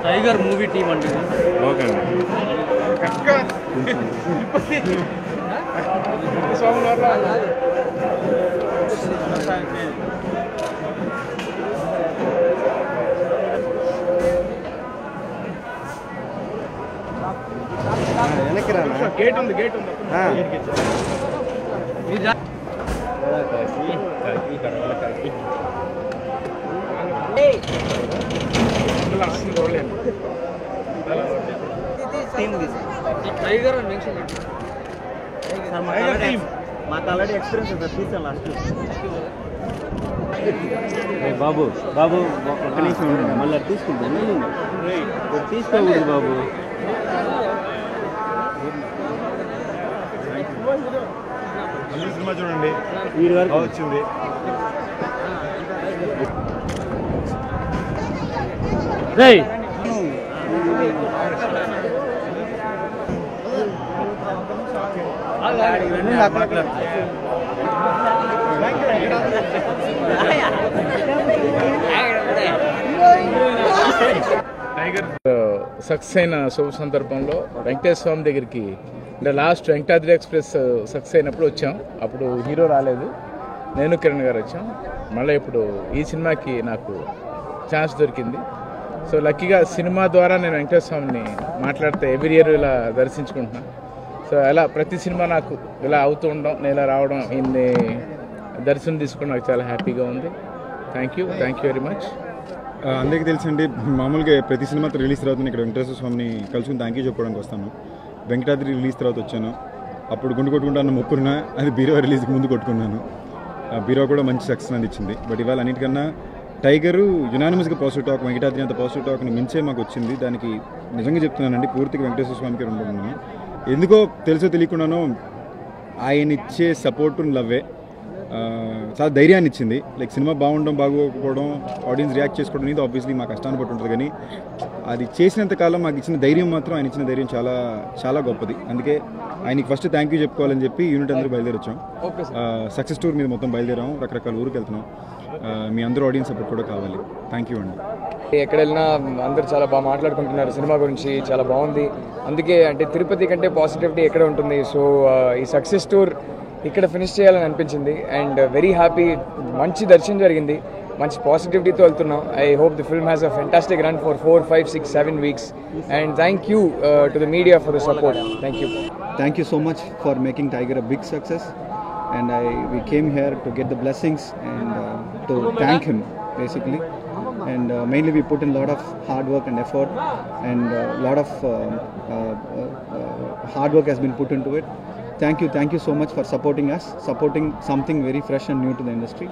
Tiger movie team అండి. Okay వెనక్కి రా. గేట్ ఉంది, గేట్ ఉంది. టైగర్ అని మెన్షన్ మాకు ఆల్రెడీ ఎక్స్పీరియన్స్ ఉంది సార్. తీసాను లాస్ట్ బాబు బాబు ఒక్క నిమిషం ఉండండి, మళ్ళీ తీసుకుంటాను. తీసుకోకూడదు బాబు. సినిమా చూడండి, వీడి వరకు వచ్చింది. టైగర్ సక్సెస్ అయిన శుభ సందర్భంలో వెంకటేశ్వర స్వామి దగ్గరికి అంటే లాస్ట్ వెంకటాద్రి ఎక్స్ప్రెస్ సక్సెస్ అయినప్పుడు వచ్చాం. అప్పుడు హీరో రాలేదు, నేను కిరణ్ గారు వచ్చాం. మళ్ళీ ఇప్పుడు ఈ సినిమాకి నాకు ఛాన్స్ దొరికింది. సో లక్కీగా సినిమా ద్వారా నేను వెంకటేశ్వర స్వామిని మాట్లాడితే ఎవ్రీ ఇయర్ ఇలా దర్శించుకుంటున్నాను. సో అలా ప్రతి సినిమా నాకు ఇలా అవుతూ ఉండడం, నేను ఇలా రావడం, ఇన్ని దర్శనం తీసుకోవడం నాకు చాలా హ్యాపీగా ఉంది. Thank you very much. అందరికీ తెలుసండి, మామూలుగా ప్రతి సినిమా రిలీజ్ తర్వాత ఇక్కడ వెంకటేశ్వర స్వామిని కలుసుకుని థ్యాంక్ యూ చెప్పుకోవడానికి వస్తాను. వెంకటాద్రి రిలీజ్ తర్వాత వచ్చాను. అప్పుడు గుండు కొట్టుకుంటాను మొక్కున్నా, అది బీరో రిలీజ్కి ముందు కొట్టుకున్నాను. బీరో కూడా మంచి సక్సెస్ అందించింది. బట్ ఇవాళ అన్నిటికన్నా టైగరు యునానిమస్గా పాజిటివ్ టాక్, వెంకటాద్రి అంత పాజిటివ్ టాక్ని మించే మాకు వచ్చింది. దానికి నిజంగా చెప్తున్నానండి, పూర్తిగా వెంకటేశ్వర స్వామికి ఉంటున్నాను. ఎందుకో తెలుసో తెలియకుండానో ఆయన ఇచ్చే సపోర్టు లవ్వే చాలా ధైర్యాన్ని ఇచ్చింది. లైక్ సినిమా బాగుండడం బాగోకపోవడం, ఆడియన్స్ రియాక్ట్ చేసుకోవడం అనేది ఆబ్వియస్లీ మా కష్టాన్ని బట్టి ఉంటుంది. కానీ అది చేసినంత కాలం మాకు ఇచ్చిన ధైర్యం మాత్రం, ఆయన ఇచ్చిన ధైర్యం చాలా చాలా గొప్పది. అందుకే ఆయనకి ఫస్ట్ థ్యాంక్ యూ చెప్పుకోవాలని చెప్పి యూనిట్ అందరూ బయలుదేరొచ్చాం. సక్సెస్ టూర్ మీద మొత్తం బయలుదేరాం, రకరకాల ఊరికి వెళ్తున్నాం. మీ అందరూ ఆడియన్స్ సపోర్ట్ కూడా కావాలి. థ్యాంక్ యూ అండి. ఎక్కడ వెళ్ళినా అందరూ చాలా బాగా మాట్లాడుకుంటున్నారు సినిమా గురించి, చాలా బాగుంది. అందుకే అంటే తిరుపతి కంటే పాజిటివిటీ ఎక్కడ ఉంటుంది. సో ఈ సక్సెస్ టూర్ ఇక్కడ ఫినిష్ చేయాలని అనిపించింది. అండ్ వెరీ హ్యాపీ, మంచి దర్శనం జరిగింది, మంచి పాజిటివిటీతో వెళ్తున్నాం. I hope the film has a fantastic run for 4, 5, 6, 7 weeks. And thank you to the media for the support. Thank you. Thank you so much for making Tiger a big success. And we came here to get the blessings and to thank him basically. And mainly we put in a lot of hard work and effort, and a lot of hard work has been put into it. Thank you so much for supporting us, supporting something very fresh and new to the industry.